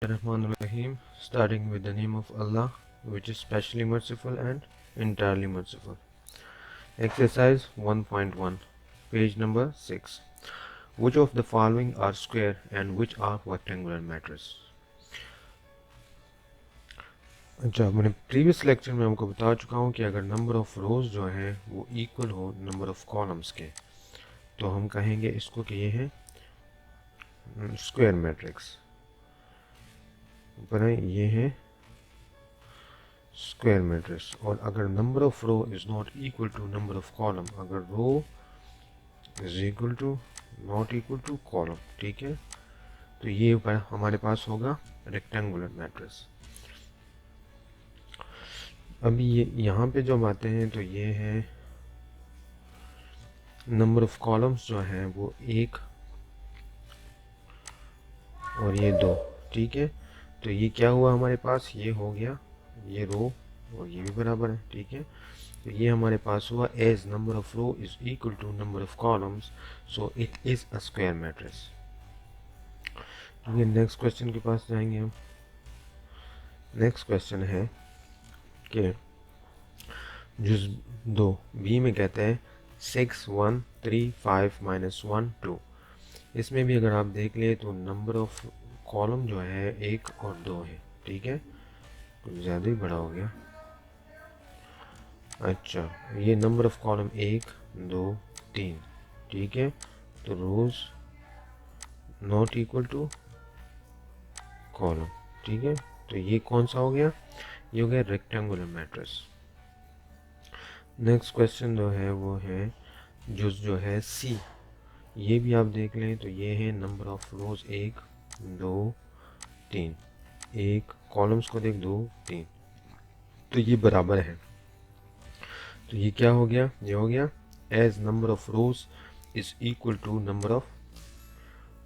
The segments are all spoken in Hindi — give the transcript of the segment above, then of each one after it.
Bismillahirrahmanirrahim, starting with the name of Allah, which is specially merciful and entirely merciful. Exercise 1.1, page number 6. Which of the following are square and which are rectangular matters? अच्छा, मैंने प्रीवियस लेक्चर में आपको बता चुका हूँ कि अगर नंबर ऑफ रोज जो हैं वो इक्वल हो नंबर ऑफ कॉलम्स के, तो हम कहेंगे इसको कि ये है स्क्वायर मैट्रिक्स। पर ये है स्क्वायर मैट्रिक्स। और अगर number of row is not equal to number of column, अगर row is equal to not equal to column, ठीक है, तो ये हमारे पास होगा रेक्टेंगुलर मैट्रिक्स। अभी ये यहाँ पे जब आते हैं तो ये है नंबर ऑफ कॉलम्स जो है वो 1 और ये 2, ठीक है। तो ये क्या हुआ हमारे पास, ये हो गया ये रो और ये भी बराबर है, ठीक है। तो ये हमारे पास हुआ as number of row is equal to number of columns, so it is a square matrix. Next question के पास जाएंगे हम। नेक्स्ट क्वेश्चन है कि जुज़ 2 बी में कहते हैं 6 1 3 5 -1 2। इसमें भी अगर आप देख ले तो नंबर ऑफ कॉलम जो है 1 और 2 है, ठीक है। कुछ ज़्यादा ही बड़ा हो गया। अच्छा, ये नंबर ऑफ कॉलम 1 2 3, ठीक है। तो रोज नॉट इक्वल टू कॉलम, ठीक है। तो ये कौन सा हो गया, ये हो गया रेक्टेंगुलर मैट्रिक्स। नेक्स्ट क्वेश्चन जो है वो है जो है सी। ये भी आप देख लें तो ये है नंबर ऑफ रोज 1 2 3, एक कॉलम्स को देख 2 3, तो ये बराबर है। तो ये क्या हो गया, ये हो गया as number of rows is equal to number of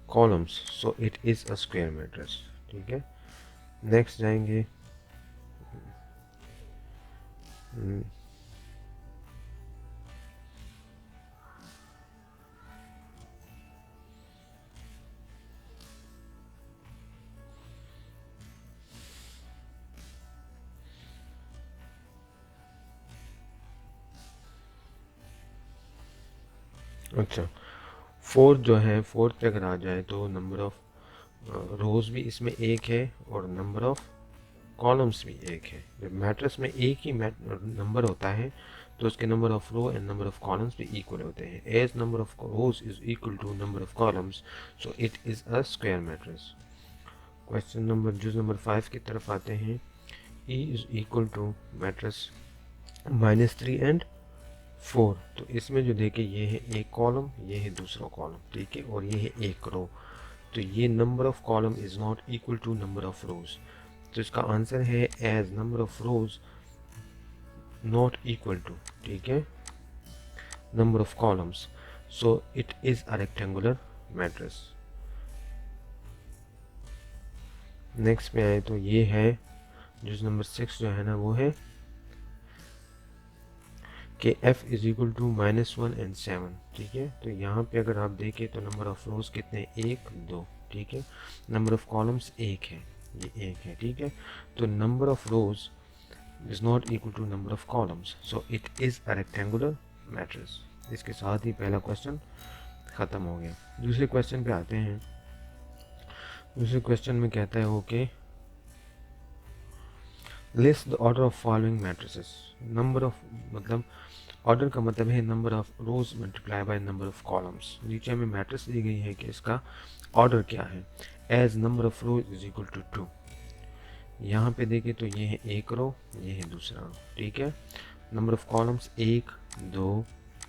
columns, so it is a square matrix, ठीक है। नेक्स्ट जाएंगे अच्छा, फोर्थ जो है, फोर्थ पे अगर आ जाए तो नंबर ऑफ रोज भी इसमें 1 है और नंबर ऑफ कॉलम्स भी 1 है। जब मैट्रिक्स में एक ही नंबर होता है तो उसके number of row and number of columns भी इक्वल होते हैं। As number of rows is equal to number of columns, so it is a square matrix. Question number जुज नंबर 5 की तरफ आते हैं। E is equal to matrix -3 and 4। तो इसमें जो देखे ये है एक कॉलम, ये है दूसरा कॉलम, ठीक है, और ये है एक रो। तो ये number of column is not equal to number of rows. तो इसका आंसर है as number of rows not equal to, ठीक है, number of columns, so it is a rectangular matrix. Next पे आए तो ये है जो नंबर 6 जो है ना वो है कि f is equal to -1 and 7, ठीक है। तो यहाँ पे अगर आप देखें तो नंबर ऑफ रोज कितने, 1 2, ठीक है। नंबर ऑफ कॉलम्स 1 है, ये 1 है, ठीक है। तो number of rows is not equal to number of columns, so it is a rectangular matrix. इसके साथ ही पहला क्वेश्चन ख़त्म हो गया। दूसरे क्वेश्चन पे आते हैं। दूसरे क्वेश्चन में कहता है okay, list the order of following matrices. Number of मतलब ऑर्डर का मतलब है number of rose multiply by number of columns. नीचे हमें मैट्रिक्स दी गई है कि इसका ऑर्डर क्या है। As number of rows is equal to 2। यहाँ पे देखें तो ये है एक रो, ये है दूसरा रो, ठीक है। नंबर ऑफ कॉलम्स 1 2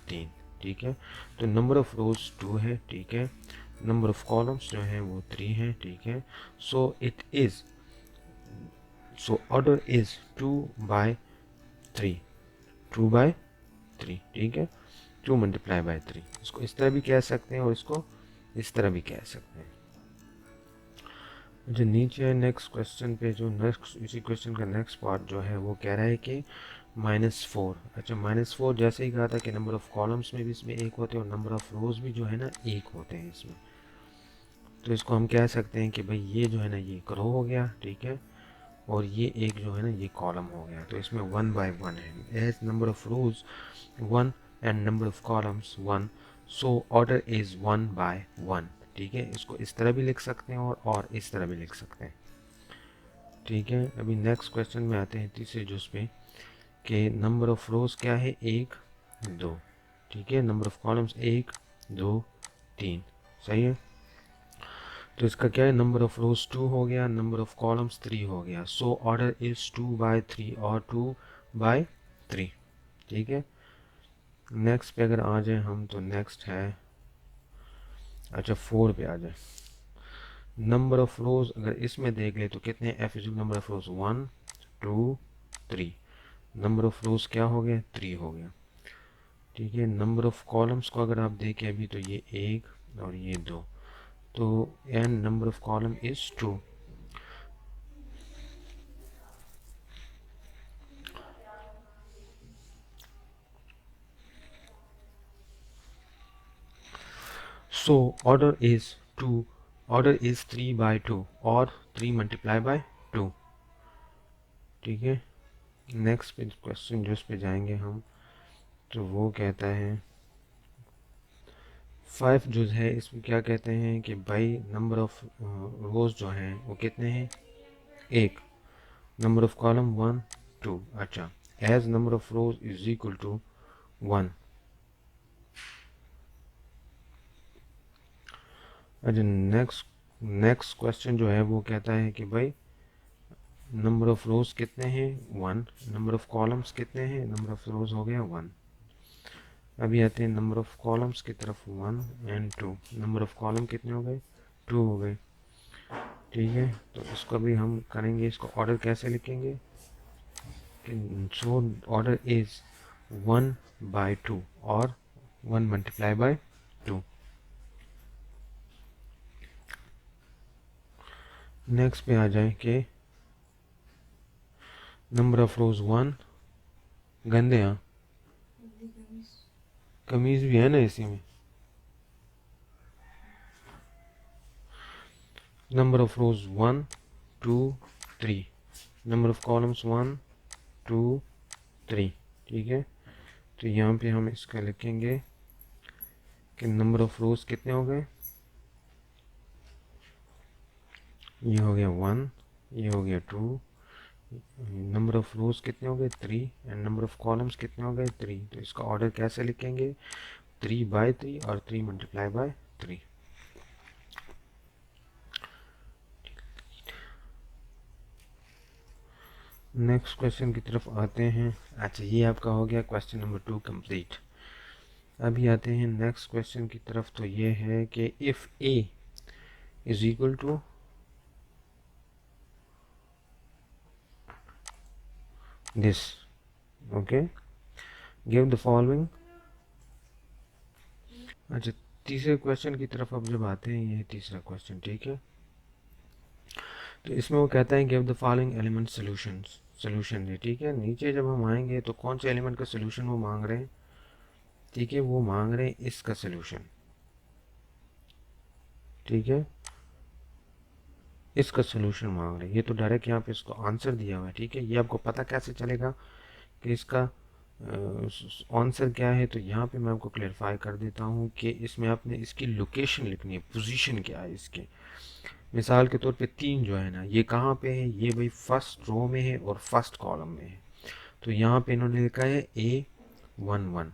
3, ठीक है। तो नंबर ऑफ रोज 2 है, ठीक है। नंबर ऑफ कॉलम्स जो है वो 3 है, ठीक है। So it is, so order is 2 by 3, 2 by 3, ठीक है। 2 मल्टीप्लाई बाय 3, इसको इस तरह भी कह सकते हैं और इसको इस तरह भी कह सकते हैं। जो नीचे है नेक्स्ट क्वेश्चन पे, जो नेक्स्ट इसी क्वेश्चन का नेक्स्ट पार्ट जो है वो कह रहा है कि -4। अच्छा, -4 जैसे ही कहा था कि नंबर ऑफ कॉलम्स में भी इसमें 1 होते हैं और नंबर ऑफ रोज भी जो है ना 1 होते हैं इसमें। तो इसको हम कह सकते हैं कि भाई ये जो है ना ये रो हो गया, ठीक है, और ये एक जो है ना ये कॉलम हो गया। तो इसमें 1 by 1 है, as number of rows 1 and number of columns 1, so order is 1 by 1, ठीक है। इसको इस तरह भी लिख सकते हैं और इस तरह भी लिख सकते हैं, ठीक है। अभी नेक्स्ट क्वेश्चन में आते हैं तीसरे जुज पे कि नंबर ऑफ रोज क्या है, 1 2, ठीक है। नंबर ऑफ कॉलम्स 1 2 3, सही है। तो इसका क्या है, नंबर ऑफ रोज 2 हो गया, नंबर ऑफ कॉलम्स 3 हो गया, सो ऑर्डर इज 2 by 3 और 2 by 3, ठीक है। नेक्स्ट पे अगर आ जाए हम तो नेक्स्ट है, अच्छा 4 पे आ जाए। नंबर ऑफ रोज अगर इसमें देख ले तो कितने, F is number of rows 1 2 3, number of रोज क्या हो गया, 3 हो गया, ठीक है। नंबर ऑफ कॉलम्स को अगर आप देखें अभी तो ये 1 और ये 2, तो and number of column is 2। So order is 2, order is 3 by 2 और 3 × 2, ठीक है। नेक्स्ट पे क्वेश्चन जो इस पे जाएंगे हम, तो वो कहता है 5 जो है इसमें क्या कहते हैं कि भाई नंबर ऑफ रोज जो हैं वो कितने हैं, 1, नंबर ऑफ कॉलम 1 2, अच्छा, as number of rows is equal to 1। अच्छा नेक्स्ट क्वेश्चन जो है वो कहता है कि भाई नंबर ऑफ रोज कितने हैं, 1, नंबर ऑफ कॉलम्स कितने हैं, नंबर ऑफ रोज हो गया 1। अभी आते हैं नंबर ऑफ कॉलम्स की तरफ, 1 एंड 2, नंबर ऑफ कॉलम कितने हो गए, 2 हो गए, ठीक है। तो इसको भी हम करेंगे, इसको ऑर्डर कैसे लिखेंगे, सो ऑर्डर इज 1 by 2 और 1 × 2। नेक्स्ट पे आ जाए कि नंबर ऑफ रोज 1, गंदे यहाँ कमीज भी है ना इसी में, number of rows 1 2 3, number of columns 1 2 3, ठीक है। तो यहाँ पे हम इसका लिखेंगे कि नंबर ऑफ रोज कितने हो गए, ये हो गया 1, ये हो गया 2, नंबर ऑफ रोज कितने हो गए 3 एंड नंबर ऑफ कॉलम्स कितने हो गए 3। तो इसका ऑर्डर कैसे लिखेंगे, 3 by 3 और 3 × 3। नेक्स्ट क्वेश्चन की तरफ आते हैं। अच्छा ये आपका हो गया क्वेश्चन नंबर 2 कंप्लीट। अभी आते हैं नेक्स्ट क्वेश्चन की तरफ, तो ये है कि if A is equal to this, okay, give the following. अच्छा तीसरे क्वेश्चन की तरफ अब जब आते हैं, ये तीसरा क्वेश्चन, ठीक है। तो इसमें वो कहता है give the following element solution है, ठीक है। नीचे जब हम आएंगे तो कौन से एलिमेंट का सोल्यूशन वो मांग रहे हैं, ठीक है, वो मांग रहे हैं इसका सोल्यूशन, ठीक है, इसका सोल्यूशन मांग रहे हैं। ये तो डायरेक्ट यहाँ पे इसको आंसर दिया हुआ है, ठीक है। ये आपको पता कैसे चलेगा कि इसका आंसर क्या है, तो यहाँ पे मैं आपको क्लेरिफाई कर देता हूँ कि इसमें आपने इसकी लोकेशन लिखनी है, पोजीशन क्या है इसके। मिसाल के तौर पे 3 जो है ना ये कहाँ पे है, ये भाई फर्स्ट रो में है और फर्स्ट कॉलम में है। तो यहाँ पे इन्होंने लिखा है A11।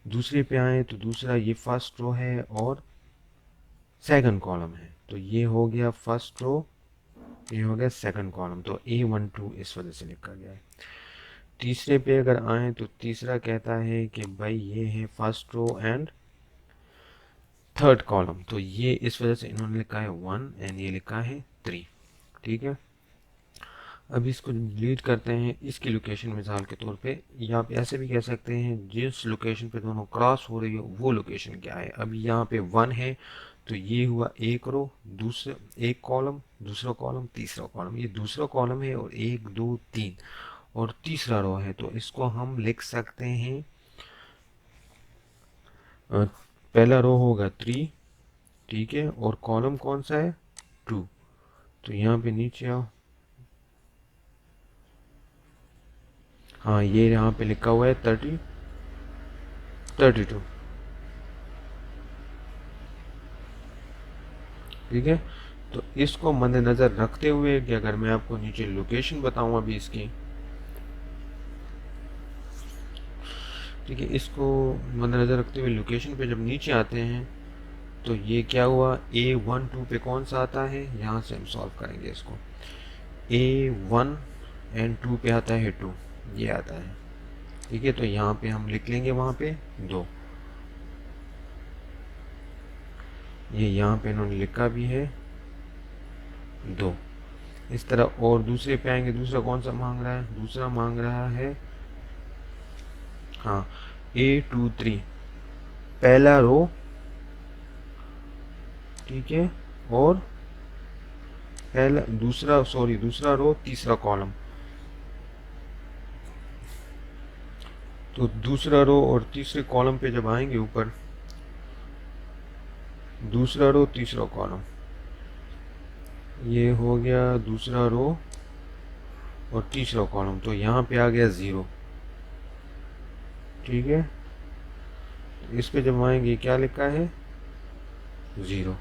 दूसरे पे आए तो दूसरा ये फर्स्ट रो है और सेकंड कॉलम है, तो ये हो गया फर्स्ट रो, ये हो गया सेकंड कॉलम, तो A12 इस वजह से लिखा गया है। तीसरे पे अगर आए तो तीसरा कहता है कि भाई ये है first row and third column, तो ये इस वजह से इन्होंने लिखा है 1 एंड ये लिखा है 3, ठीक है। अब इसको डिलीट करते हैं, इसकी लोकेशन मिसाल के तौर पे, या आप ऐसे भी कह सकते हैं जिस लोकेशन पे दोनों क्रॉस हो रही हो वो लोकेशन क्या है। अभी यहाँ पे 1 है तो ये हुआ एक रो, दूसरा एक कॉलम, दूसरा कॉलम, तीसरा कॉलम, ये दूसरा कॉलम है और 1 2 3 और तीसरा रो है, तो इसको हम लिख सकते हैं पहला रो होगा 3, ठीक है, और कॉलम कौन सा है 2, तो यहाँ पे नीचे आओ, हाँ ये यहाँ पे लिखा हुआ है 32, ठीक है। तो इसको मद्देनज़र रखते हुए कि अगर मैं आपको नीचे लोकेशन बताऊँ अभी इसकी, ठीक है, इसको मद्देनज़र रखते हुए लोकेशन पे जब नीचे आते हैं तो ये क्या हुआ, A12 पे कौन सा आता है, यहाँ से हम सॉल्व करेंगे इसको, A1 एंड 2 पे आता है 2, ये आता है, ठीक है। तो यहाँ पे हम लिख लेंगे वहाँ पे 2, ये यहाँ पे इन्होंने लिखा भी है 2, इस तरह। और दूसरे पे आएंगे, दूसरा कौन सा मांग रहा है, दूसरा मांग रहा है हाँ A23, पहला रो, ठीक है, और पहला दूसरा रो तीसरा कॉलम, तो दूसरा रो और तीसरे कॉलम पे जब आएंगे ऊपर, दूसरा रो तीसरा कॉलम, ये हो गया दूसरा रो और तीसरा कॉलम, तो यहाँ पे आ गया 0, ठीक है। इस पे जब आएंगे क्या लिखा है 0,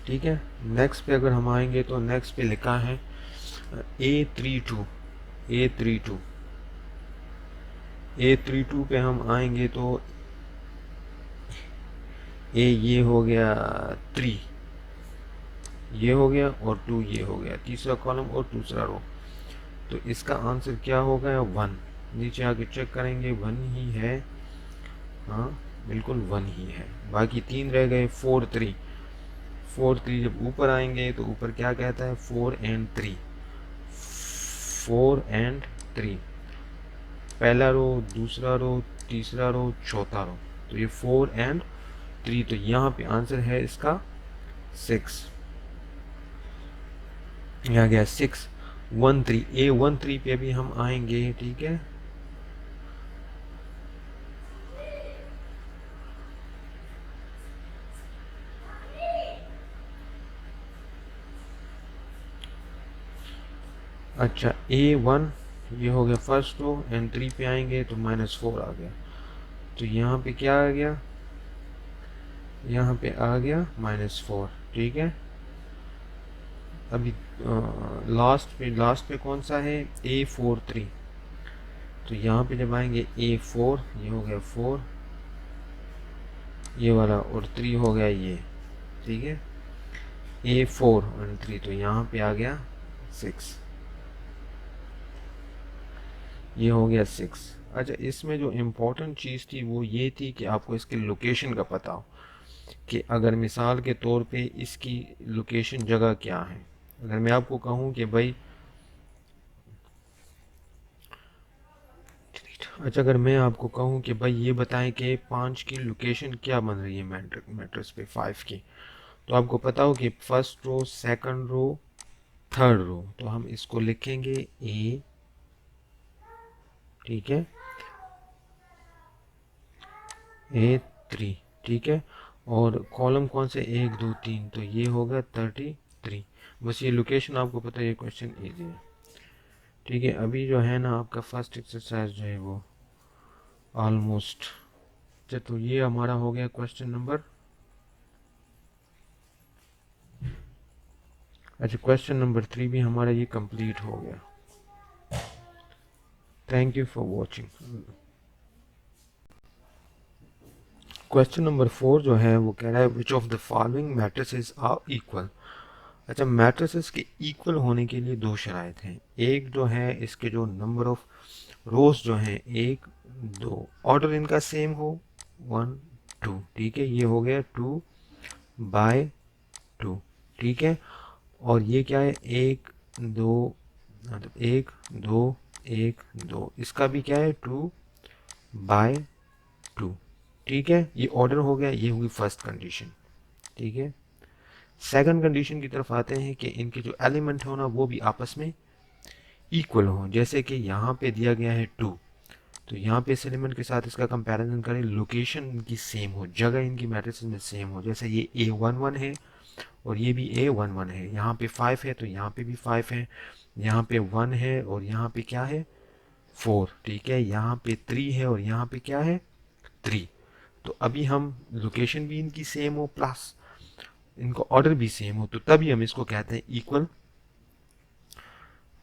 ठीक है। नेक्स्ट पे अगर हम आएंगे तो नेक्स्ट पे लिखा है A32, A32 पे हम आएंगे तो ये हो गया 3, ये हो गया, और 2 ये हो गया, तीसरा कॉलम और दूसरा रो, तो इसका आंसर क्या होगा 1, नीचे आके चेक करेंगे 1 ही है, हाँ बिल्कुल 1 ही है, बाकी 3 रह गए 4 3, जब ऊपर आएंगे तो ऊपर क्या कहता है 4 एंड 3, पहला रो, दूसरा रो, तीसरा रो, चौथा रो, तो ये 4 एंड 3, तो यहाँ पे आंसर है इसका 6, यहाँ गया 6 1 3, A13 पे भी हम आएंगे, ठीक है। अच्छा A1 ये हो गया फर्स्ट रो, एंड 3 पे आएंगे तो -4 आ गया, तो यहाँ पे क्या आ गया, यहाँ पे आ गया -4, ठीक है। अभी लास्ट पे कौन सा है A43, तो यहाँ पे जब आएंगे A4, ये हो गया 4, ये वाला, और 3 हो गया ये, ठीक है। A4 और 3, तो यहाँ पे आ गया 6, ये हो गया 6। अच्छा, इसमें जो इम्पोर्टेंट चीज़ थी वो ये थी कि आपको इसके लोकेशन का पता हो, कि अगर मिसाल के तौर पे इसकी लोकेशन जगह क्या है, अगर मैं आपको कहूँ कि भाई, अच्छा अगर मैं आपको कहूँ कि भाई ये बताएं कि 5 की लोकेशन क्या बन रही है मैट्रिक्स पे 5 की, तो आपको पता हो कि first row, second row, third row, तो हम इसको लिखेंगे A, ठीक है, A3, ठीक है, और कॉलम कौन से 1 2 3, तो ये होगा 33, बस ये लोकेशन आपको पता है, ये क्वेश्चन इजी है, ठीक है। अभी जो है ना आपका फर्स्ट एक्सरसाइज जो है वो ऑलमोस्ट, तो ये हमारा हो गया क्वेश्चन नंबर, अच्छा क्वेश्चन नंबर 3 भी हमारा ये कंप्लीट हो गया। Thank you for watching. Question number 4 जो है वो कह रहा है which of the following matrices are equal. अच्छा, मैट्रिसेस के इक्वल होने के लिए दो शराइत हैं, एक जो है इसके जो नंबर ऑफ रोज जो हैं 1 2, ऑर्डर इनका सेम हो 1 2, ठीक है, ये हो गया 2 बाय 2, ठीक है, और ये क्या है 1 2, मतलब 1 2 1 2, इसका भी क्या है 2 बाय 2, ठीक है, ये ऑर्डर हो गया, ये होगी फर्स्ट कंडीशन, ठीक है। सेकंड कंडीशन की तरफ आते हैं कि इनके जो एलिमेंट हो ना वो भी आपस में इक्वल हो, जैसे कि यहाँ पे दिया गया है 2, तो यहाँ पे इस एलिमेंट के साथ इसका कंपैरिजन करें, लोकेशन इनकी सेम हो, जगह इनकी मैट्रिक्स में सेम हो, जैसे ये A11 है और ये भी A11 है, यहाँ पे 5 है तो यहाँ पे भी 5 है, यहाँ पे 1 है और यहाँ पे क्या है 4, ठीक है, यहाँ पे 3 है और यहाँ पे क्या है 3। तो अभी हम लोकेशन भी इनकी सेम हो प्लस इनका ऑर्डर भी सेम हो, तो तभी हम इसको कहते हैं इक्वल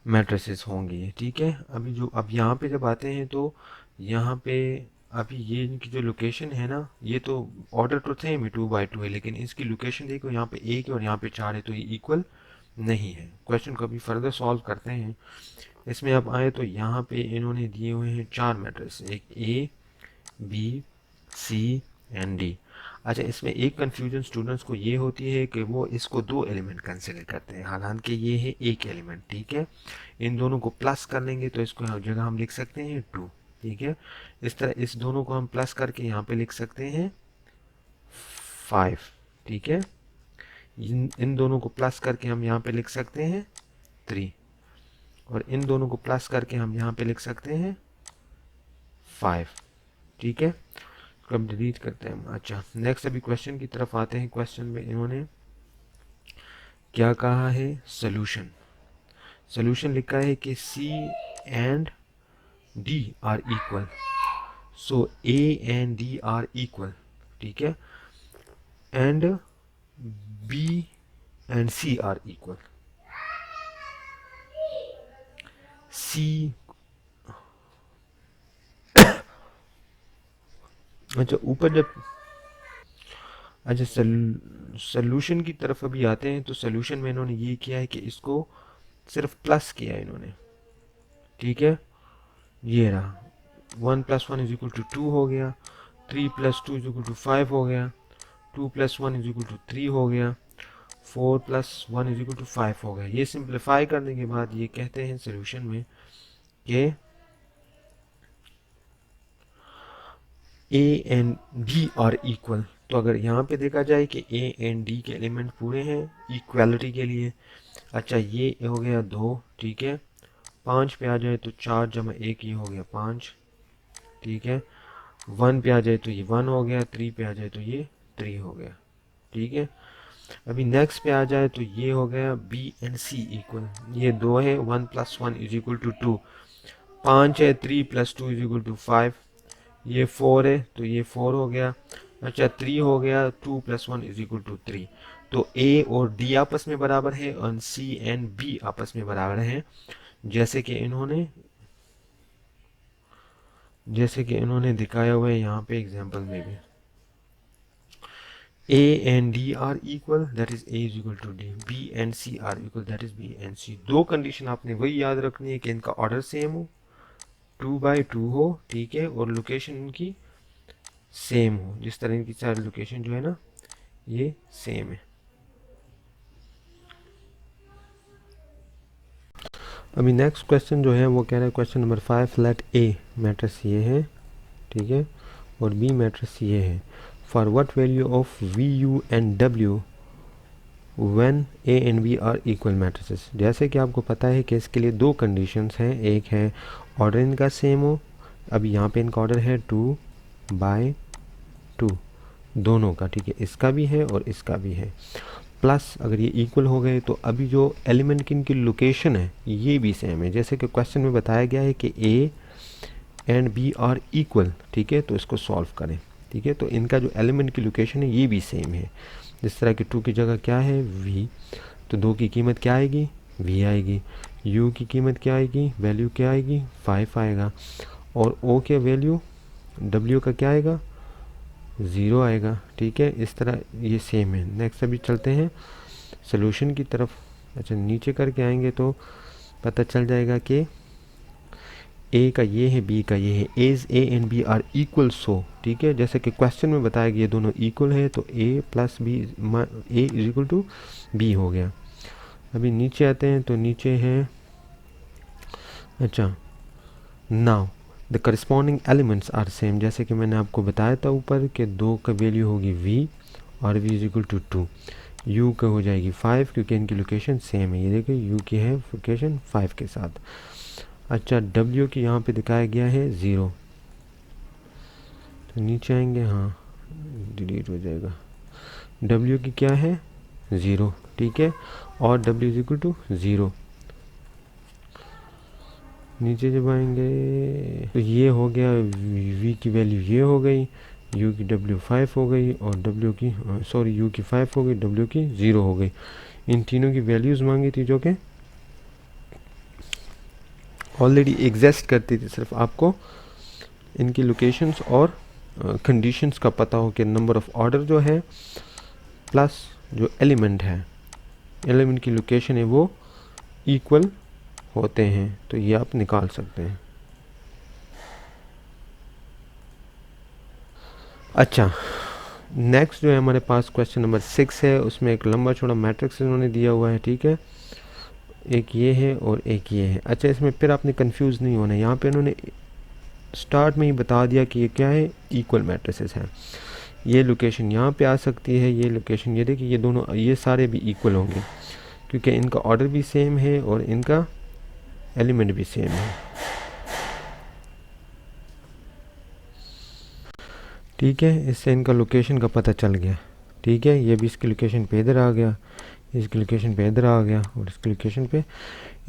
मैट्रिसेस होंगी, ठीक है। अब यहाँ पे जब आते हैं तो यहाँ पे अभी ये इनकी जो लोकेशन है ना, ये तो ऑर्डर तो सेम है 2 by 2 है, लेकिन इसकी लोकेशन देखो यहाँ पे 1 है और यहाँ पे 4 है, तो ये इक्वल नहीं है। क्वेश्चन को अभी फर्दर सॉल्व करते हैं। इसमें अब आए तो यहाँ पे इन्होंने दिए हुए हैं 4 मैट्रिक्स, एक A, B, C and D। अच्छा, इसमें एक कंफ्यूजन स्टूडेंट्स को ये होती है कि वो इसको 2 एलिमेंट कंसिडर करते हैं, हालांकि ये है एक एलिमेंट, ठीक है। इन दोनों को प्लस कर लेंगे तो इसको जगह हम लिख सकते हैं 2, ठीक है। इस तरह इस दोनों को हम प्लस करके यहाँ पे लिख सकते हैं 5, ठीक है। इन दोनों को प्लस करके हम यहाँ पे लिख सकते हैं 3 और इन दोनों को प्लस करके हम यहाँ पे लिख सकते हैं 5, ठीक है। अब डिलीट करते हैं हम। अच्छा, नेक्स्ट अभी क्वेश्चन की तरफ आते हैं। क्वेश्चन में इन्होंने क्या कहा है, सोल्यूशन लिखा है कि C and D are equal, so A and D are equal, ठीक है, and B and C are equal. C, अच्छा ऊपर जब अच्छा सोल्यूशन की तरफ अभी आते हैं तो सोल्यूशन में इन्होंने ये किया है कि इसको सिर्फ प्लस किया है इन्होंने, ठीक है। ये रहा 1 + 1 = 2 हो गया, 3 + 2 = 5 हो गया, 2 + 1 = 3 हो गया, 4 + 1 = 5 हो गया। ये सिंप्लीफाई करने के बाद ये कहते हैं सोल्यूशन में कि A and D are equal. तो अगर यहाँ पे देखा जाए कि A एंड D के एलिमेंट पूरे हैं इक्वालिटी के लिए। अच्छा, ये हो गया 2, ठीक है। 5 पे आ जाए तो 4 + 1 ये हो गया 5, ठीक है। 1 पे आ जाए तो ये 1 हो गया, 3 पे आ जाए तो ये 3 हो गया, ठीक है। अभी नेक्स्ट पे आ जाए तो ये हो गया B एंड C इक्वल, ये 2 है, 1 + 1 = 2, 5 है, 3 + 2 = 5, ये 4 है तो ये 4 हो गया। अच्छा, 3 हो गया, 2 + 1 = 3। तो A और D आपस में बराबर है और C एंड B आपस में बराबर है, जैसे कि इन्होंने दिखाया हुआ है यहाँ पे एग्जांपल में भी। A and D are equal, that is A is equal to D. B and C are equal, that is B and C. दो कंडीशन आपने वही याद रखनी है कि इनका ऑर्डर सेम हो, 2 by 2 हो, ठीक है, और लोकेशन इनकी सेम हो। जिस तरह इनकी सारी लोकेशन जो है ना ये सेम है। अभी नेक्स्ट क्वेश्चन जो है वो कह रहा है question number 5, let A matrix ये है, ठीक है, और B मैट्रिक्स ये है। For what value of VU and W when A and B are equal matrices। जैसे कि आपको पता है कि इसके लिए दो कंडीशंस हैं, एक है ऑर्डर इनका सेम हो, अभी यहाँ पे इनका ऑर्डर है 2 by 2 दोनों का, ठीक है, इसका भी है और इसका भी है, प्लस अगर ये इक्वल हो गए तो अभी जो एलिमेंट की इनकी लोकेशन है ये भी सेम है। जैसे कि क्वेश्चन में बताया गया है कि A and B are equal, ठीक है, तो इसको सॉल्व करें, ठीक है। तो इनका जो एलिमेंट की लोकेशन है ये भी सेम है। जिस तरह कि 2 की जगह क्या है V, तो 2 की कीमत क्या आएगी V आएगी, U की कीमत क्या आएगी, वैल्यू क्या आएगी 5 आएगा, और O के वैल्यू W का क्या आएगा 0 आएगा, ठीक है। इस तरह ये सेम है। नेक्स्ट अभी चलते हैं सोल्यूशन की तरफ। अच्छा, नीचे करके आएंगे तो पता चल जाएगा कि A का ये है, B का ये है, as A and B are equal, so, ठीक है, जैसे कि क्वेश्चन में बताया गया दोनों इक्वल है तो A + B A = B हो गया। अभी नीचे आते हैं तो नीचे है, अच्छा, now the corresponding elements are same. जैसे कि मैंने आपको बताया था ऊपर कि 2 का वैल्यू होगी V और V = 2, U का हो जाएगी 5 क्योंकि इनकी लोकेशन सेम है। ये देखिए U की है लोकेशन 5 के साथ। अच्छा, W की यहाँ पे दिखाया गया है 0, नीचे आएंगे, हाँ डिलीट हो जाएगा। W की क्या है 0, ठीक है, और W इज इक्वल टू 0। नीचे जब आएंगे तो ये हो गया, V की वैल्यू ये हो गई, U की W 5 हो गई, और W की सॉरी U की 5 हो गई, W की 0 हो गई। इन तीनों की वैल्यूज़ मांगी थी जो कि ऑलरेडी एग्जिस्ट करती थी, सिर्फ आपको इनकी लोकेशंस और कंडीशंस का पता हो कि नंबर ऑफ ऑर्डर जो है प्लस जो एलिमेंट है, एलिमेंट की लोकेशन है वो इक्वल होते हैं, तो ये आप निकाल सकते हैं। अच्छा, नेक्स्ट जो है हमारे पास क्वेश्चन नंबर 6 है, उसमें एक लंबा चौड़ा मैट्रिक्स इन्होंने दिया हुआ है, ठीक है, एक ये है और एक ये है। अच्छा, इसमें फिर आपने कंफ्यूज नहीं होना है, यहाँ पे इन्होंने स्टार्ट में ही बता दिया कि ये क्या है, इक्वल मैट्रिसेस हैं। ये लोकेशन यहाँ पे आ सकती है, ये लोकेशन, ये देखिए, ये दोनों, ये सारे भी इक्वल होंगे क्योंकि इनका ऑर्डर भी सेम है और इनका एलिमेंट भी सेम है, ठीक है। इससे इनका लोकेशन का पता चल गया, ठीक है। ये भी इसकी लोकेशन पे इधर आ गया, इसकी लोकेशन पे इधर आ गया, और इसकी लोकेशन पे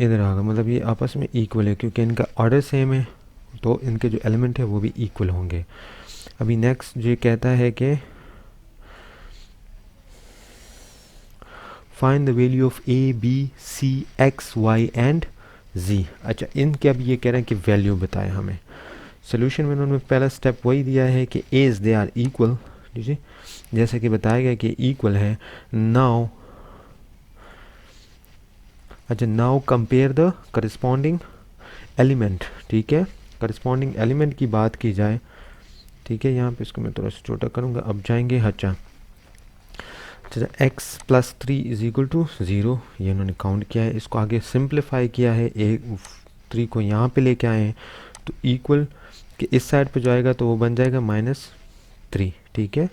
इधर आ गया, मतलब ये आपस में इक्वल है क्योंकि इनका ऑर्डर सेम है, तो इनके जो एलिमेंट है वो भी इक्वल होंगे। अभी नेक्स्ट ये कहता है कि find the value of A B C X Y and G. अच्छा, इनके अब ये कह रहे हैं कि वैल्यू बताएं हमें। सोल्यूशन में उन्होंने पहला स्टेप वही दिया है कि एज दे आर इक्वल, जी, जैसे कि बताया गया कि इक्वल है। नाउ, अच्छा, now compare the corresponding element, ठीक है, करस्पॉन्डिंग एलिमेंट की बात की जाए, ठीक है। यहाँ पे इसको मैं थोड़ा सा छोटा करूँगा। अब जाएंगे, अच्छा, X plus 3 is equal to 0, ये उन्होंने काउंट किया है, इसको आगे सिंप्लीफाई किया है, एक 3 को यहाँ पे लेके आए हैं, तो इक्वल कि इस साइड पे जो आएगा तो वो बन जाएगा -3, ठीक है।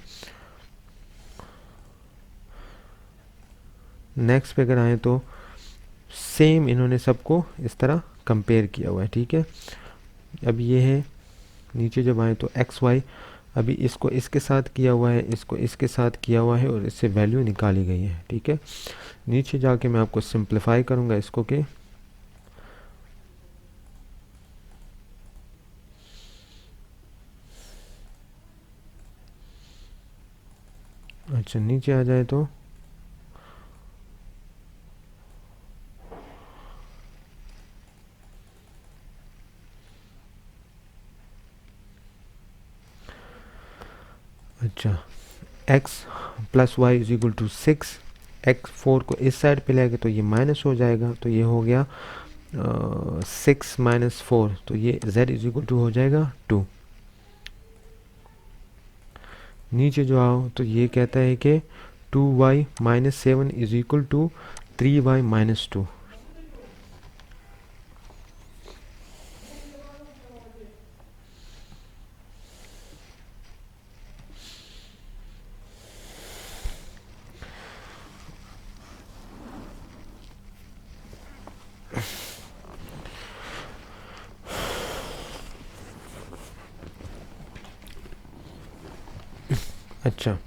नेक्स्ट पे अगर आए तो सेम इन्होंने सबको इस तरह कंपेयर किया हुआ है, ठीक है। अब ये है, नीचे जब आए तो एक्स वाई, अभी इसको इसके साथ किया हुआ है, इसको इसके साथ किया हुआ है, और इससे वैल्यू निकाली गई है, ठीक है। नीचे जाके मैं आपको सिंप्लीफाई करूँगा इसको कि अच्छा, नीचे आ जाए तो अच्छा, x plus Y is equal to 6, X 4 को इस साइड पे लेके तो ये माइनस हो जाएगा, तो ये हो गया 6 माइनस 4, तो ये z इज इक्वल टू हो जाएगा 2। नीचे जो आओ तो ये कहता है कि 2y minus 7 is equal to 3y minus 2। अच्छा,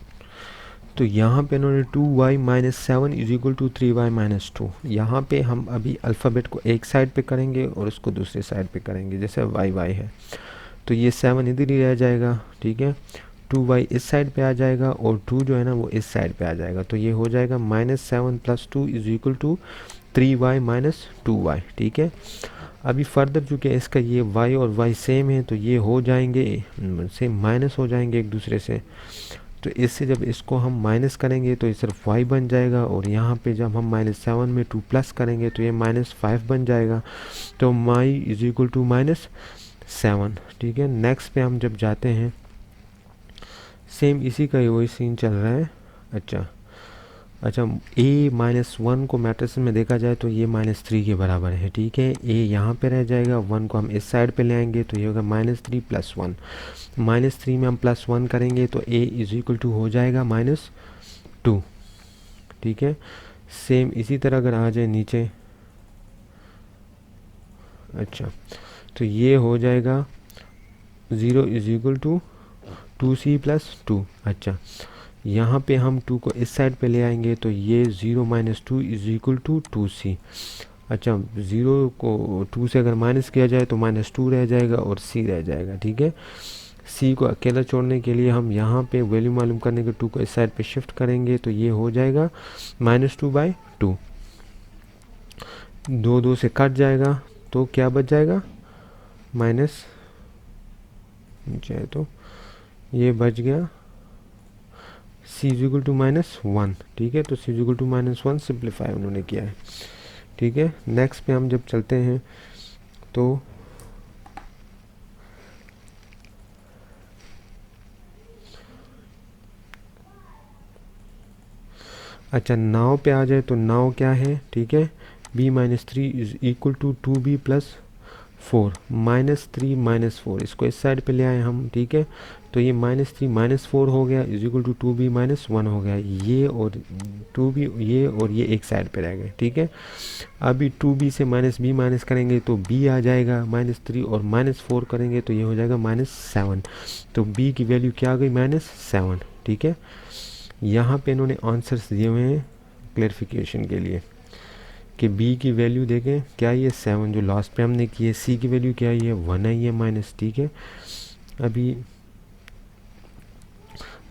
तो यहाँ पे इन्होंने 2y minus 7 is equal to 3y minus 2, यहाँ पे हम अभी अल्फ़ाबेट को एक साइड पे करेंगे और उसको दूसरे साइड पे करेंगे, जैसे y है, तो ये 7 इधर ही रह जाएगा, ठीक है। 2y इस साइड पे आ जाएगा और 2 जो है ना वो इस साइड पे आ जाएगा, तो ये हो जाएगा -7 plus 2 is equal to 3y minus 2y, ठीक है। अभी फर्दर चूँकि इसका ये y और y सेम है, तो ये हो जाएंगे सेम, माइनस हो जाएंगे एक दूसरे से, तो इससे जब इसको हम माइनस करेंगे तो ये सिर्फ y बन जाएगा, और यहाँ पे जब हम -7 में 2 प्लस करेंगे तो ये -5 बन जाएगा, तो y इज इक्वल टू -7, ठीक है। नेक्स्ट पे हम जब जाते हैं, सेम इसी का ही वही सीन चल रहा है। अच्छा, a-1 को मैट्रिक्स में देखा जाए तो ये -3 के बराबर है, ठीक है। a यहाँ पे रह जाएगा, 1 को हम इस साइड पे ले आएंगे तो ये होगा -3 प्लस 1, -3 में हम +1 करेंगे तो a इज इक्वल टू हो जाएगा -2, ठीक है। सेम इसी तरह अगर आ जाए नीचे, अच्छा, तो ये हो जाएगा 0 is equal to 2c plus 2। अच्छा, यहाँ पे हम 2 को इस साइड पे ले आएंगे तो ये 0 minus 2 is equal to 2c। अच्छा, 0 को 2 से अगर माइनस किया जाए तो -2 रह जाएगा और c रह जाएगा। ठीक है, c को अकेला छोड़ने के लिए हम यहाँ पे वैल्यू मालूम करने के 2 को इस साइड पे शिफ्ट करेंगे तो ये हो जाएगा -2/2। 2 2 से कट जाएगा तो क्या बच जाएगा, माइनस, नीचे है तो ये बच गया c इज इक्वल टू -1। ठीक है, तो c is equal to -1 simplify उन्होंने किया है। ठीक है, नेक्स्ट पे हम जब चलते हैं तो अच्छा, नाव पे आ जाए तो नाव क्या है, ठीक है, b minus 3 is equal to 2b plus 4। -3 -4 इसको इस साइड पे ले आए हम। ठीक है, तो ये -3 -4 हो गया इज इक्वल टू 2b -1 हो गया। ये और 2b, ये और ये एक साइड पे रह गए। ठीक है, अभी 2b से -b माइनस करेंगे तो b आ जाएगा, -3 और -4 करेंगे तो ये हो जाएगा -7। तो b की वैल्यू क्या आ गई, -7। ठीक है, यहाँ पे इन्होंने आंसर्स दिए हुए हैं क्लैरिफिकेशन के लिए कि b की वैल्यू देखें क्या, ये 7 जो लास्ट पे हमने की है। c की वैल्यू क्या है, ये 1 है, ये माइनस। ठीक है, अभी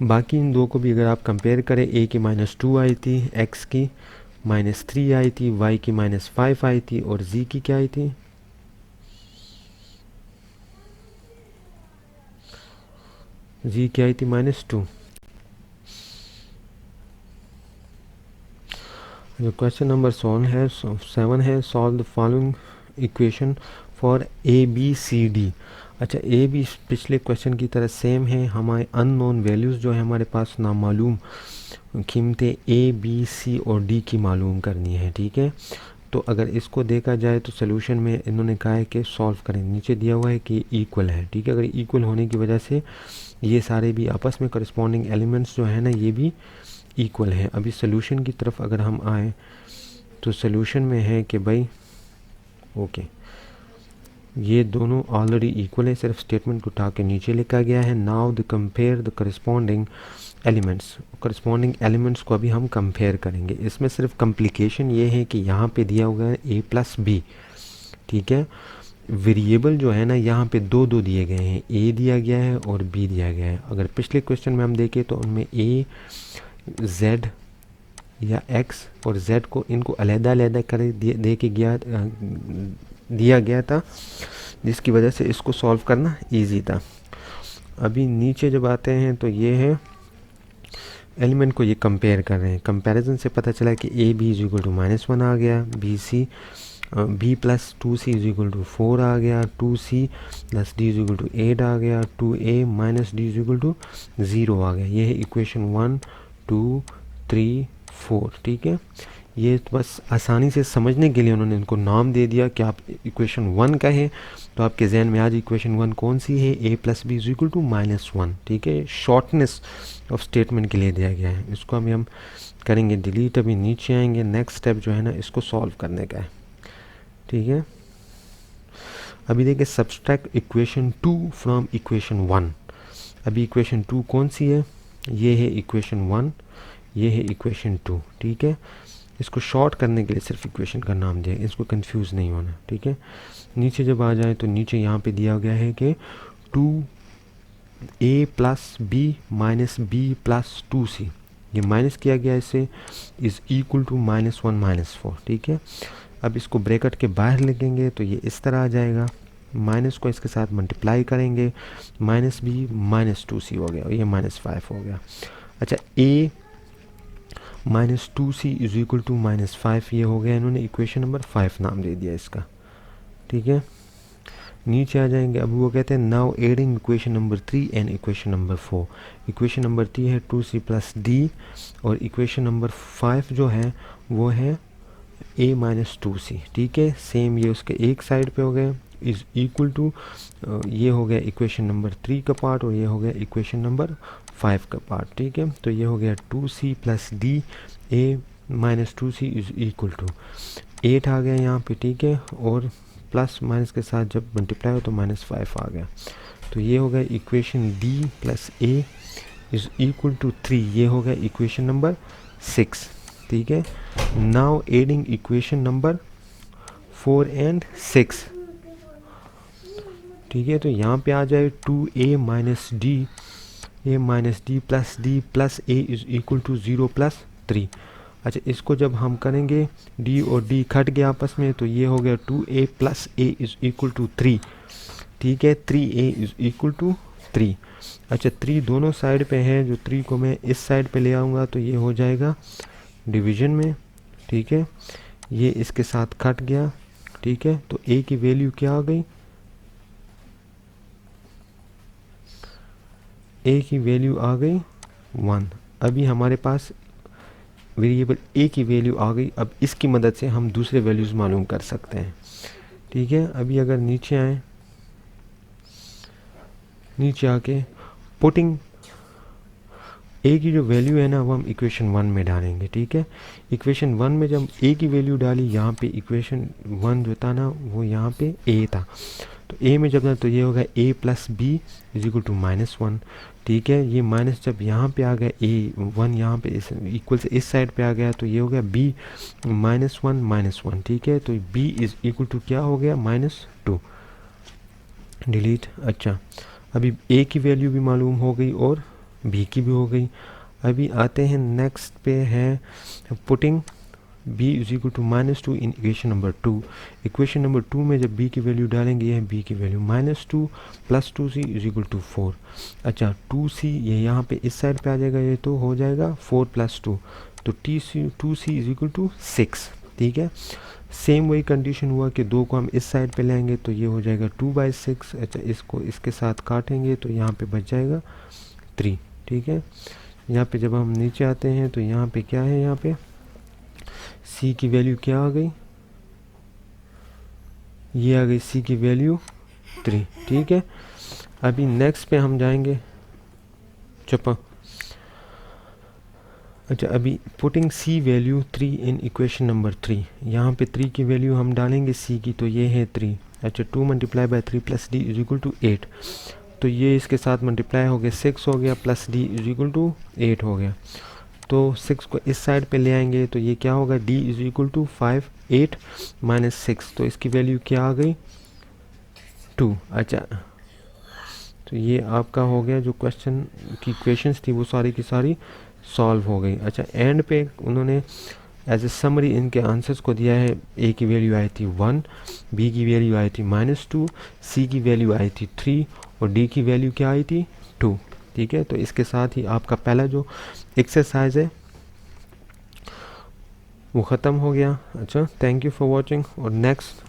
बाकी इन दो को भी अगर आप कंपेयर करें, a की -2 आई थी, x की -3 आई थी, y की -5 आई थी और z की क्या आई थी, z की आई थी -2। जो क्वेश्चन नंबर 7 है, solve the following equation for A B C D. अच्छा, ए बी पिछले क्वेश्चन की तरह सेम है, हमारे अननोन वैल्यूज़ जो है हमारे पास नामालूम कीमतें ए बी सी और डी की मालूम करनी है। ठीक है, तो अगर इसको देखा जाए तो सोल्यूशन में इन्होंने कहा है कि सॉल्व करें, नीचे दिया हुआ है कि इक्वल है। ठीक है, अगर इक्वल होने की वजह से ये सारे भी आपस में करस्पॉन्डिंग एलिमेंट्स जो है ना ये भी इक्वल है। अभी सोल्यूशन की तरफ अगर हम आए तो सोल्यूशन में है कि भाई ओके, ये दोनों ऑलरेडी इक्वल है, सिर्फ स्टेटमेंट को उठा के नीचे लिखा गया है। Now the compare the corresponding elements. Corresponding elements को अभी हम कंपेयर करेंगे। इसमें सिर्फ कम्प्लिकेशन ये है कि यहाँ पे दिया हुआ है a प्लस बी। ठीक है, वेरिएबल जो है ना यहाँ पे दो दिए गए हैं, a दिया गया है और b दिया गया है। अगर पिछले क्वेश्चन में हम देखें तो उनमें a z या x और z को इनको अलग-अलग कर दे के दिया गया था, जिसकी वजह से इसको सॉल्व करना इजी था। अभी नीचे जब आते हैं तो ये है एलिमेंट को ये कंपेयर कर रहे हैं। कंपैरिजन से पता चला कि a b is equal to -1 आ गया, b plus 2c is equal to 4 आ गया, 2c plus d is equal to 8 आ गया, 2a minus d is equal to 0 आ गया। ये है इक्वेशन 1 2 3 4। ठीक है, ये तो बस आसानी से समझने के लिए उन्होंने इनको नाम दे दिया कि आप इक्वेशन 1 कहें तो आपके जहन में आज इक्वेशन 1 कौन सी है, a plus b is equal to -1। ठीक है, शॉर्टनेस ऑफ स्टेटमेंट के लिए दिया गया है। इसको अभी हम करेंगे डिलीट। अभी नीचे आएंगे, नेक्स्ट स्टेप जो है ना इसको सॉल्व करने का है। ठीक है, अभी देखिए सब्सट्रैक्ट इक्वेशन 2 फ्रॉम इक्वेशन 1। अभी इक्वेशन 2 कौन सी है, ये है इक्वेशन 1, ये है इक्वेशन 2। ठीक है, इसको शॉर्ट करने के लिए सिर्फ इक्वेशन का नाम दिया, इसको कंफ्यूज नहीं होना। ठीक है, नीचे जब आ जाए तो नीचे यहाँ पे दिया गया है कि 2a plus b minus b plus 2c, ये माइनस किया गया इससे, इज़ इक्वल टू -1 -4। ठीक है, अब इसको ब्रैकेट के बाहर लिखेंगे तो ये इस तरह आ जाएगा, माइनस को इसके साथ मल्टीप्लाई करेंगे, -b -2c हो गया और ये -5 हो गया। अच्छा, a -2c is equal to -5 ये हो गया, इन्होंने इक्वेशन नंबर 5 नाम दे दिया इसका। ठीक है, नीचे आ जाएंगे। अब वो कहते हैं now adding equation number 3 and equation number 4। Equation number 3 है 2c प्लस d और इक्वेशन नंबर 5 जो है वो है a -2c। ठीक है, सेम ये उसके एक साइड पे हो गया, इज इक्वल टू ये हो गया इक्वेशन नंबर 3 का पार्ट और ये हो गया इक्वेशन नंबर 5 का पार्ट। ठीक है, तो ये हो गया 2c plus d a -2c is equal to 8 आ गया यहाँ पे। ठीक है, और प्लस माइनस के साथ जब मल्टीप्लाई हो तो -5 आ गया। तो ये हो गया equation d plus a is equal to 3, ये हो गया इक्वेशन नंबर 6, ठीक है। Now adding equation number 4 and 6, ठीक है। तो यहाँ पे आ जाए 2a minus d plus a is equal to 0 plus 3। अच्छा, इसको जब हम करेंगे d और d कट गया आपस में, तो ये हो गया 2a plus a is equal to 3, ठीक है। 3a is equal to 3। अच्छा, 3 दोनों साइड पे है, जो 3 को मैं इस साइड पे ले आऊँगा तो ये हो जाएगा डिवीज़न में, ठीक है। ये इसके साथ कट गया, ठीक है। तो a की वैल्यू क्या आ गई, a की वैल्यू आ गई 1। अभी हमारे पास वेरिएबल a की वैल्यू आ गई। अब इसकी मदद से हम दूसरे वैल्यूज़ मालूम कर सकते हैं, ठीक है। अभी अगर नीचे आए, नीचे आके पुटिंग a की जो वैल्यू है ना वो हम इक्वेशन 1 में डालेंगे, ठीक है। इक्वेशन 1 में जब a की वैल्यू डाली, यहाँ पे इक्वेशन 1 जो था ना वो यहाँ पे a था, तो a में जब ना तो ये होगा a plus b is equal to -1, ठीक है। ये माइनस जब यहाँ पे आ गया a1 यहाँ पे इक्वल से इस साइड पे आ गया, तो ये हो गया b -1, ठीक है। तो b इज इक्वल टू क्या हो गया -2, डिलीट। अच्छा, अभी a की वैल्यू भी मालूम हो गई और b की भी हो गई। अभी आते हैं नेक्स्ट पे है putting b is equal to -2 in equation number 2। Equation number 2 में जब b की वैल्यू डालेंगे, ये है b की value -2 plus 2c is equal to 4। अच्छा, 2c ये यहाँ पे इस साइड पे आ जाएगा, ये तो हो जाएगा 4 प्लस 2, तो 2c इज इक्वल टू 6, ठीक है। सेम वही कंडीशन हुआ कि 2 को हम इस साइड पे लेंगे तो ये हो जाएगा 2/6। अच्छा, इसको इसके साथ काटेंगे तो यहाँ पे बच जाएगा 3, ठीक है। यहाँ पे जब हम नीचे आते हैं तो यहाँ पे क्या है, यहाँ पे c की वैल्यू क्या आ गई, ये आ गई c की वैल्यू 3, ठीक है। अभी नेक्स्ट पे हम जाएंगे, चुप। अच्छा, अभी पुटिंग c वैल्यू 3 इन इक्वेशन नंबर 3, यहाँ पे 3 की वैल्यू हम डालेंगे c की, तो ये है 3। अच्छा, 2 multiply by 3 plus d is equal to 8, तो ये इसके साथ मल्टीप्लाई हो गया 6 हो गया, plus d is equal to 8 हो गया। तो 6 को इस साइड पे ले आएंगे तो ये क्या होगा, d is equal to 5 8 minus 6, तो इसकी वैल्यू क्या आ गई 2। अच्छा, तो ये आपका हो गया, जो क्वेश्चन की क्वेश्चंस थी वो सारी की सारी सॉल्व हो गई। अच्छा, एंड पे उन्होंने एज ए समरी इनके आंसर्स को दिया है। a की वैल्यू आई थी 1, b की वैल्यू आई थी -2, c की वैल्यू आई थी 3 और d की वैल्यू क्या आई थी 2, ठीक है। तो इसके साथ ही आपका पहला जो एक्सरसाइज है वो ख़त्म हो गया। अच्छा, थैंक यू फॉर वॉचिंग, और नेक्स्ट